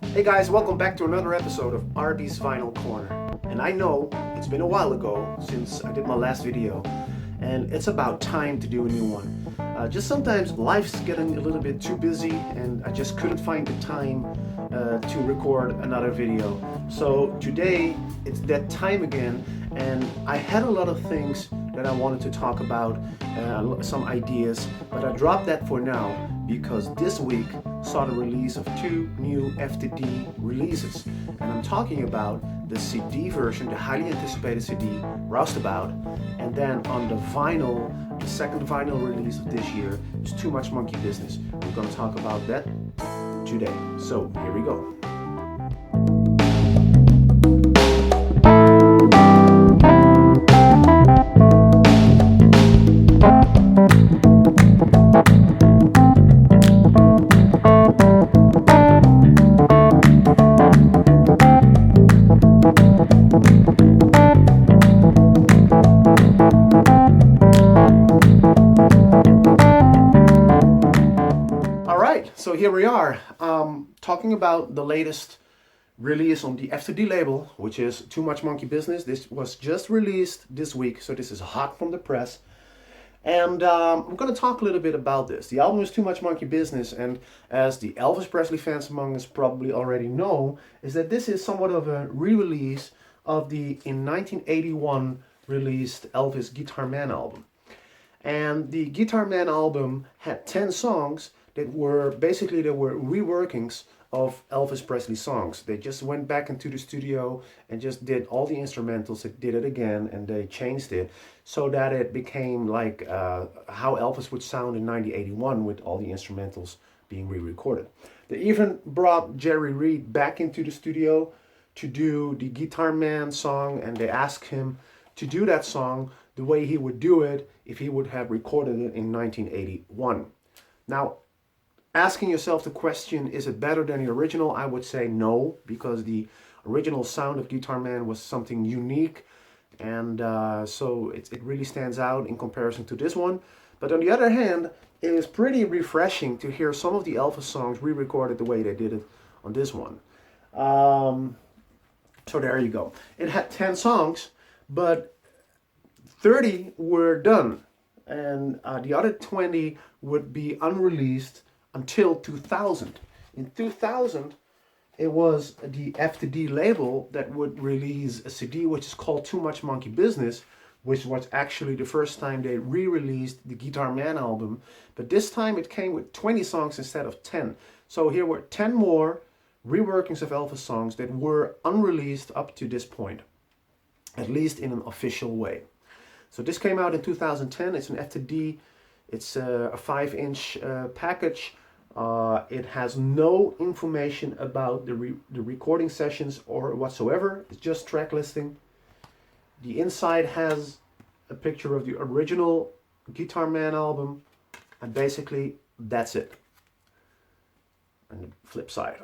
Hey guys, welcome back to another episode of RB's Vinyl Corner. And I know it's been a while ago since I did my last video, and it's about time to do a new one. Just sometimes life's getting a little bit too busy and I just couldn't find the time to record another video. So today it's that time again, and I had a lot of things that I wanted to talk about, some ideas, but I dropped that for now because this week saw the release of two new FTD releases. And I'm talking about the CD version, the highly anticipated CD, Roustabout, and then on the vinyl, the second vinyl release of this year is Too Much Monkey Business. We're going to talk about that today. So here we go. So here we are, talking about the latest release on the FTD label, which is Too Much Monkey Business. This was just released this week, so this is hot from the press. And I'm going to talk a little bit about this. The album is Too Much Monkey Business, and as the Elvis Presley fans among us probably already know, is that this is somewhat of a re-release of the in 1981 released Elvis Guitar Man album. And the Guitar Man album had 10 songs that were reworkings of Elvis Presley songs. They just went back into the studio and just did all the instrumentals. They did it again and they changed it so that it became like how Elvis would sound in 1981 with all the instrumentals being re-recorded. They even brought Jerry Reed back into the studio to do the Guitar Man song, and they asked him to do that song the way he would do it if he would have recorded it in 1981. Now, asking yourself the question, is it better than the original? I would say no, because the original sound of Guitar Man was something unique, and so it really stands out in comparison to this one. But on the other hand, it is pretty refreshing to hear some of the Elvis songs re-recorded the way they did it on this one. So there you go. It had 10 songs, but 30 were done, and the other 20 would be unreleased until 2000. In 2000, it was the FTD label that would release a CD which is called Too Much Monkey Business, which was actually the first time they re-released the Guitar Man album. But this time it came with 20 songs instead of 10. So here were 10 more reworkings of Elvis songs that were unreleased up to this point, at least in an official way. So this came out in 2010. It's an FTD. It's a 5-inch package. It has no information about the recording sessions or whatsoever. It's just track listing. The inside has a picture of the original Guitar Man album, and basically that's it. And the flip side.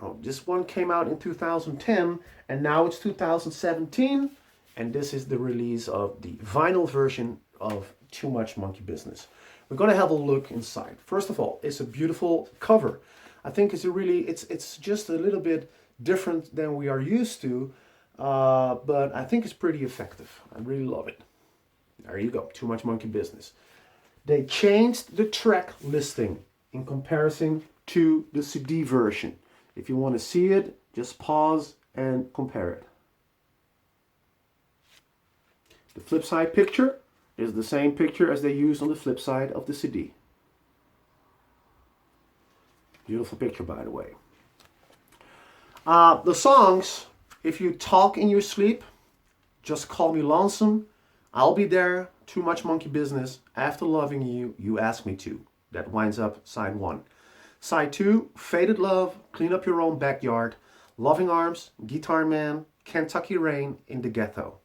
Oh, this one came out in 2010, and now it's 2017, and this is the release of the vinyl version of Too Much Monkey Business. We're going to have a look inside. First of all, it's a beautiful cover. I think it's just a little bit different than we are used to, but I think it's pretty effective. I really love it. There you go, Too Much Monkey Business. They changed the track listing in comparison to the CD version. If you want to see it, just pause and compare it. The flip side picture is the same picture as they used on the flip side of the CD. Beautiful picture, by the way. The songs, if you talk in your sleep, Just Call Me Lonesome, I'll Be There, Too Much Monkey Business, After Loving You, You Ask Me To. That winds up side 1. Side 2, Faded Love, Clean Up Your Own Backyard, Loving Arms, Guitar Man, Kentucky Rain, In the Ghetto.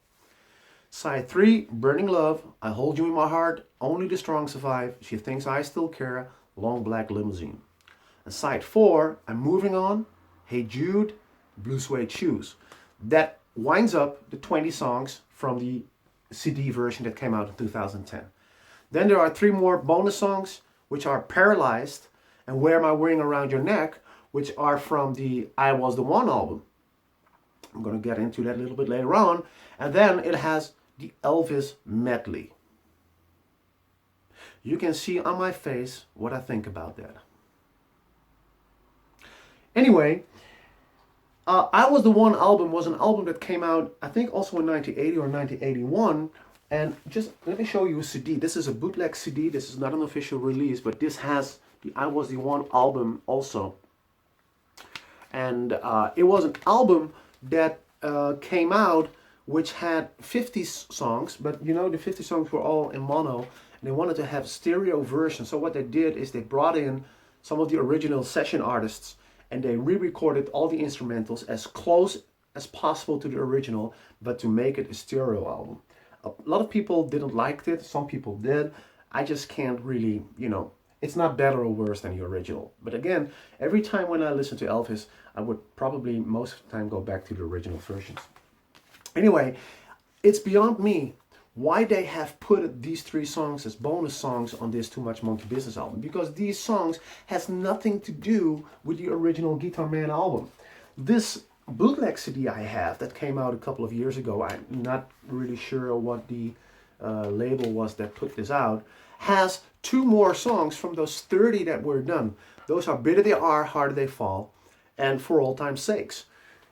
Side 3, Burning Love, I Hold You in My Heart, Only the Strong Survive, She Thinks I Still Care, Long Black Limousine. And side 4, I'm Moving On, Hey Jude, Blue Suede Shoes. That winds up the 20 songs from the CD version that came out in 2010. Then there are 3 more bonus songs, which are Paralyzed and Wear My Ring Around Your Neck, which are from the I Was the One album. I'm going to get into that a little bit later on. And then it has the Elvis medley. You can see on my face what I think about that. Anyway, I Was the One album was an album that came out, I think, also in 1980 or 1981. And just let me show you a CD. This is a bootleg CD. This is not an official release, but this has the I Was the One album also. And it was an album that came out which had 50 songs, but you know, the 50 songs were all in mono, and they wanted to have stereo version. So what they did is they brought in some of the original session artists and they re-recorded all the instrumentals as close as possible to the original, but to make it a stereo album. A lot of people didn't like it, some people did. I just can't really, you know, it's not better or worse than the original. But again, every time when I listen to Elvis, I would probably most of the time go back to the original versions. Anyway, it's beyond me why they have put these 3 songs as bonus songs on this Too Much Monkey Business album. Because these songs has nothing to do with the original Guitar Man album. This bootleg CD I have that came out a couple of years ago, I'm not really sure what the label was that put this out, has 2 more songs from those 30 that were done. Those are Bitter They Are, Harder They Fall, and For All Time's Sakes.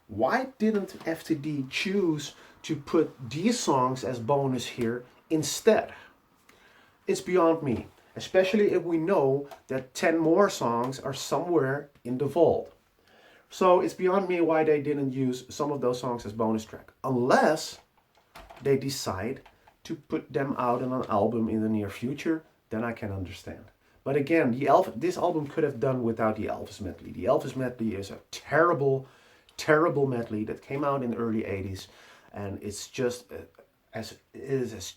Why didn't FTD choose to put these songs as bonus here instead? It's beyond me, especially if we know that 10 more songs are somewhere in the vault. So it's beyond me why they didn't use some of those songs as bonus track, unless they decide to put them out on an album in the near future. Then I can understand. But again, this album could have done without the Elvis medley. The Elvis medley is a terrible medley that came out in the early 80s, and it's just as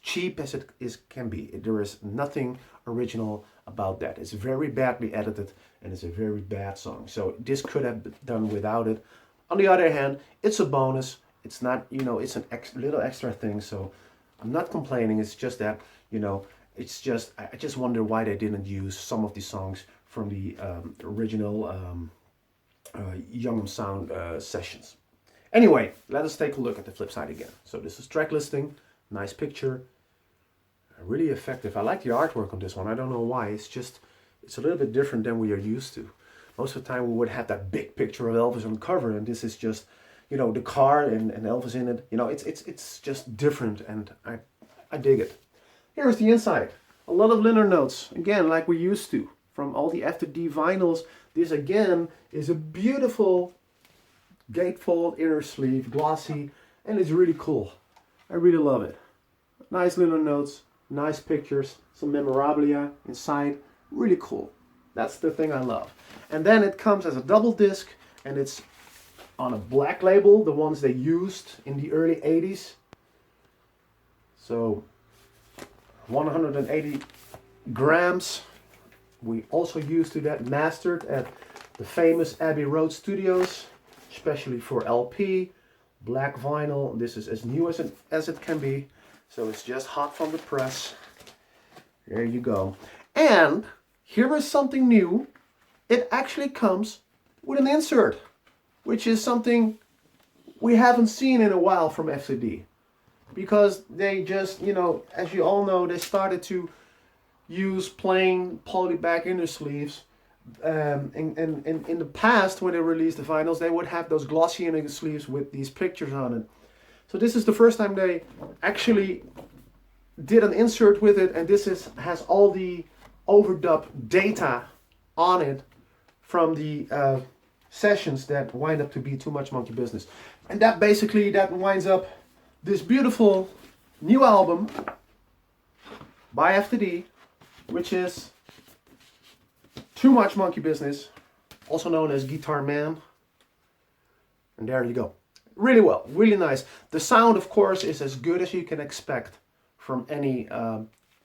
cheap as it can be. There is nothing original about that. It's very badly edited, and it's a very bad song. So this could have been done without it. On the other hand, it's a bonus. It's not, you know, it's a little extra thing. So I'm not complaining. It's just that, you know, I just wonder why they didn't use some of the songs from the original Young Sound sessions. Anyway, let us take a look at the flip side again. So this is track listing, nice picture, really effective. I like the artwork on this one. I don't know why. It's a little bit different than we are used to. Most of the time we would have that big picture of Elvis on the cover, and this is just, you know, the car and Elvis in it. You know, it's just different, and I dig it. Here's the inside. A lot of liner notes, again, like we used to from all the FTD vinyls. This again is a beautiful gatefold inner sleeve, glossy, and it's really cool. I really love it. Nice liner notes, nice pictures, some memorabilia inside, really cool. That's the thing I love. And then it comes as a double disc, and it's on a black label, the ones they used in the early 80s. So 180 grams. We also used to that mastered at the famous Abbey Road Studios, especially for LP, black vinyl. This is as new as it can be, so it's just hot from the press. There you go. And here is something new. It actually comes with an insert, which is something we haven't seen in a while from FTD. Because they just, you know, as you all know, they started to use plain polyback inner sleeves. And in the past, when they released the vinyls, they would have those glossy inner sleeves with these pictures on it. So this is the first time they actually did an insert with it, and this has all the overdub data on it from the sessions that wind up to be Too Much Monkey Business. And that winds up this beautiful new album by FTD, which is Too Much Monkey Business, also known as Guitar Man. And there you go. Really well, really nice. The sound, of course, is as good as you can expect from any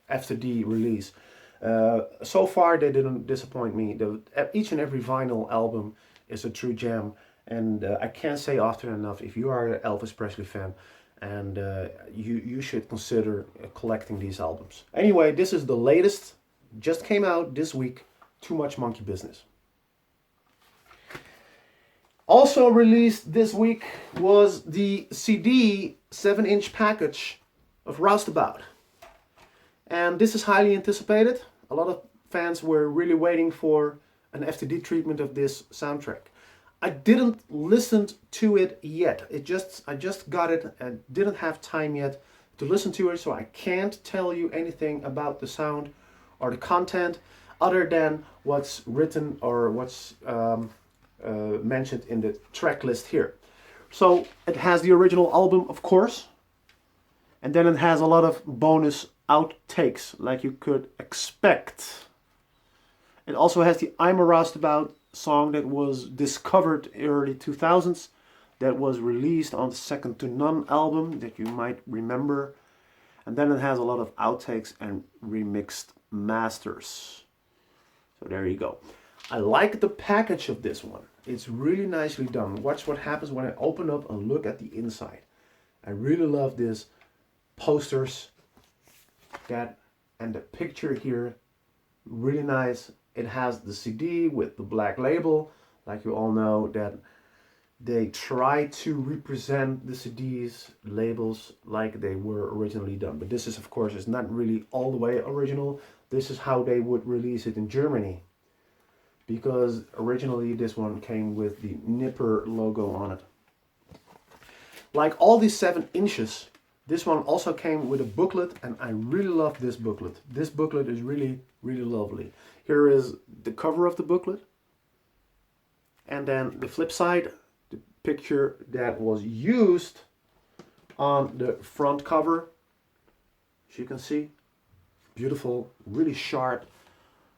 FTD release. So far, they didn't disappoint me. Each and every vinyl album is a true gem. And I can't say often enough, if you are an Elvis Presley fan, and you should consider collecting these albums. Anyway, this is the latest, just came out this week, Too Much Monkey Business. Also released this week was the CD 7-inch package of Roustabout. And this is highly anticipated. A lot of fans were really waiting for an FTD treatment of this soundtrack. I didn't listen to it yet. I just got it and didn't have time yet to listen to it, so I can't tell you anything about the sound or the content other than what's written or what's mentioned in the track list here. So it has the original album, of course, and then it has a lot of bonus outtakes like you could expect. It also has the I'm a Roustabout song that was discovered early 2000s, that was released on the Second to None album that you might remember. And then it has a lot of outtakes and remixed masters. So there you go. I like the package of this one. It's really nicely done. Watch what happens when I open up and look at the inside. I really love this posters and the picture here. Really nice. It has the CD with the black label. Like you all know that they try to represent the CD's labels like they were originally done. But this is, of course, is not really all the way original. This is how they would release it in Germany. Because originally this one came with the Nipper logo on it. Like all these 7 inches, this one also came with a booklet, and I really love this booklet. This booklet is really, really lovely. Here is the cover of the booklet. And then the flip side, the picture that was used on the front cover. As you can see, beautiful, really sharp,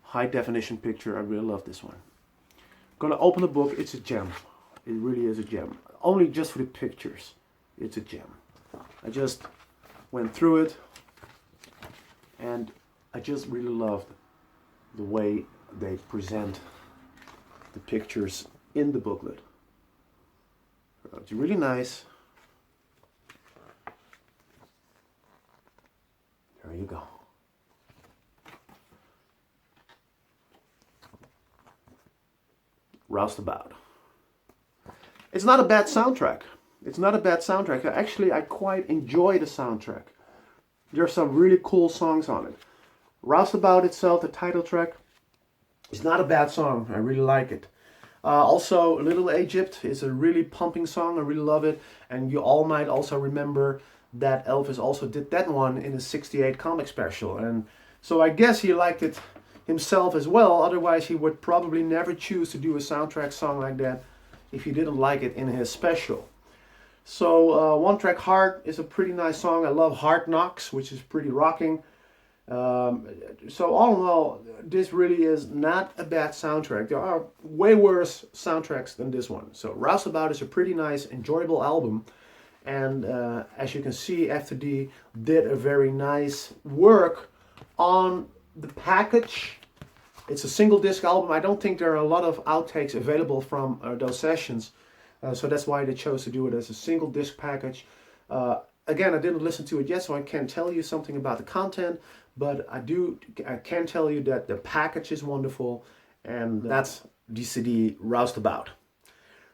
high definition picture. I really love this one. I'm gonna open the book. It's a gem. It really is a gem. Only just for the pictures, it's a gem. I just went through it and I just really loved the way they present the pictures in the booklet. It's really nice. There you go. Roustabout. It's not a bad soundtrack. It's not a bad soundtrack. Actually, I quite enjoy the soundtrack. There's some really cool songs on it. Roustabout itself, the title track, is not a bad song. I really like it. Also, Little Egypt is a really pumping song. I really love it. And you all might also remember that Elvis also did that one in his '68 comic special. And so I guess he liked it himself as well. Otherwise, he would probably never choose to do a soundtrack song like that if he didn't like it in his special. So One Track Heart is a pretty nice song. I love Hard Knocks, which is pretty rocking. So all in all, this really is not a bad soundtrack. There are way worse soundtracks than this one. So Roustabout is a pretty nice, enjoyable album. And as you can see, FTD did a very nice work on the package. It's a single disc album. I don't think there are a lot of outtakes available from those sessions. So that's why they chose to do it as a single disc package. Again, I didn't listen to it yet, so I can't tell you something about the content. But I can tell you that the package is wonderful. And that's the CD Roustabout.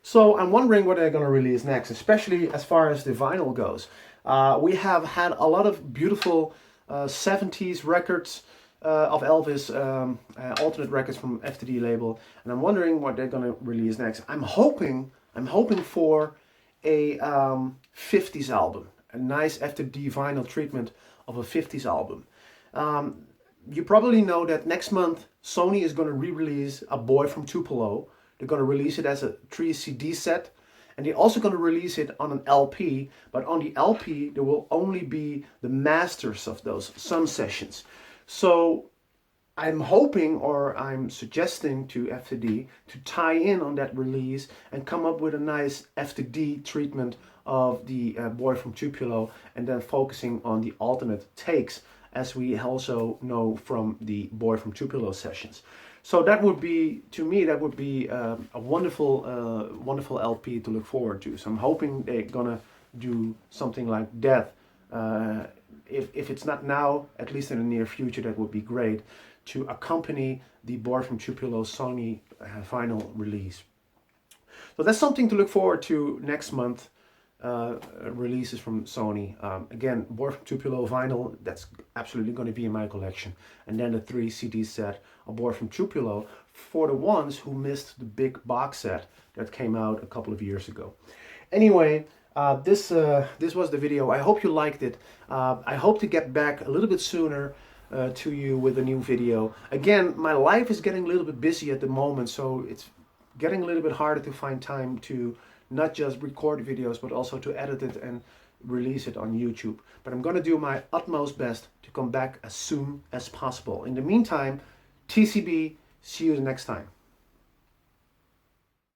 So I'm wondering what they're going to release next, especially as far as the vinyl goes. We have had a lot of beautiful 70s records of Elvis, alternate records from FTD label, and I'm wondering what they're going to release next. I'm hoping for a 50s album, a nice FTD vinyl treatment of a 50s album. You probably know that next month Sony is going to re-release A Boy from Tupelo. They're going to release it as a 3 CD set, and they're also going to release it on an LP, but on the LP there will only be the masters of those Sun sessions. So I'm hoping, or I'm suggesting to FTD to tie in on that release and come up with a nice FTD treatment of the Boy from Tupelo, and then focusing on the alternate takes, as we also know from the Boy from Tupelo sessions. So that would be, to me, that would be a wonderful, wonderful LP to look forward to. So I'm hoping they're gonna do something like that. If it's not now, at least in the near future, that would be great, to accompany the Boy from Tupelo Sony vinyl release. So that's something to look forward to next month. Releases from Sony. Again, Boy from Tupelo vinyl, that's absolutely going to be in my collection. And then the 3 CD set of Boy from Tupelo for the ones who missed the big box set that came out a couple of years ago. Anyway, this was the video. I hope you liked it. I hope to get back a little bit sooner to you with a new video. Again, my life is getting a little bit busy at the moment, so it's getting a little bit harder to find time to not just record videos, but also to edit it and release it on YouTube. But I'm going to do my utmost best to come back as soon as possible. In the meantime, TCB, see you next time.